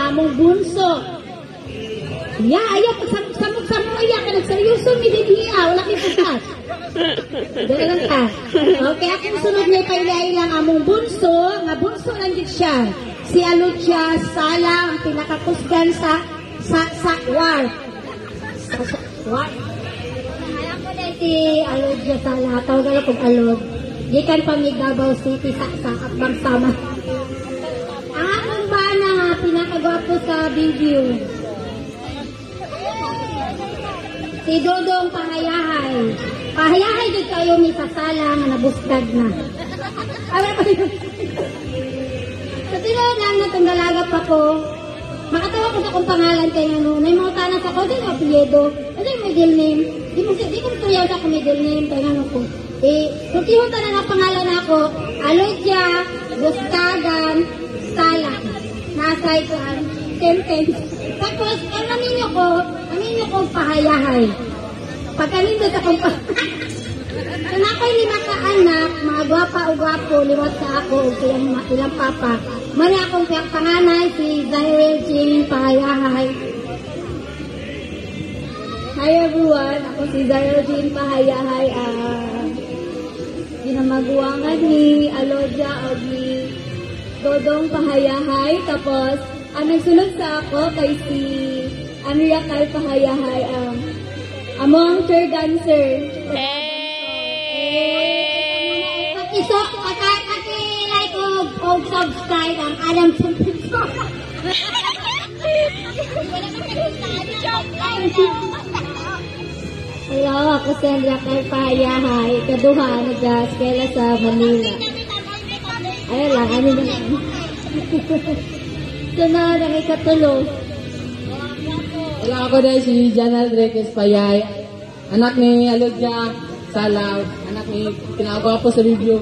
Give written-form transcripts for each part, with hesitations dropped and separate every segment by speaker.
Speaker 1: among bunso. Ya, ayaw, samok-samok iya ka, nagseryoso, mididiya, wala kayo putas. Dala lang ka. Okay, akong sunod niya pailay lang among bunso, nga bunso lang din siya. Si Alucia Sala, ang pinakakusgan sa war. War. Alam ko na si Alucia Sala, tawag na kong Alod. Gikan pa may Davao City sa Akbang Sama. Ang akong bana nga, pinakagwapo sa video. Si Dodong Pahayahay. Pahayahay din kayo may pasala nga nabustad na. Alam ko yun. Sa tinoon lang na itong dalagap ako, makatawa ko sa kong pangalan kay ano, may mga tanas ako, din ang apelyido, din middle name. Di ko tuyaw sa ako middle name, kay ano ko. Kung tihutan na nga pangalan ako, Alucia, Bustagan, Sala. Nasa ito ang sentence. Tapos, ang naminyo ko pahayahay. Pagkanin sa kong kung ako'y 5 ka anak, mga gwapa o gwapo, liwat sa ako, o ilang papa. Mali akong panganay, si Zahirel Jean Pahayahay. Hi everyone, ako si Zahirel Jean Pahayahay. Ginamaguangan ni Alodia o ni Dodong Pahayahay. Tapos, ang nagsulog sa ako kay si Andrea Kal Pahayahay, among chair dancer. Isok, like og subscribe ang Adam Sumpito. Hello, ako si Andrea Kal Pahayahay. Ikaduha, nag-eskwela sa Manila. Ayun lang, ano na lang. Sunod ang ikatulo.
Speaker 2: Wala ako dahil si Jana Enriquez Payay, anak ni Alucia Salaw, anak ni pinakagwapo sa video,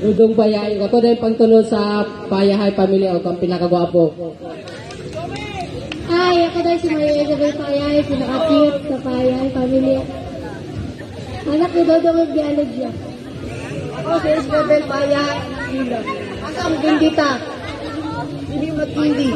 Speaker 2: Dudong Payay. Ako dahil pangtulod sa Payahay pamilya o kang pinakagwapo.
Speaker 1: Hi, ako dahil si Maria Isabel Payay, pinaka-cute sa Payay pamilya. Anak ni Dodong at Alucia.
Speaker 3: Ako si Isabel Payay, ang bindita. Hindi matindi.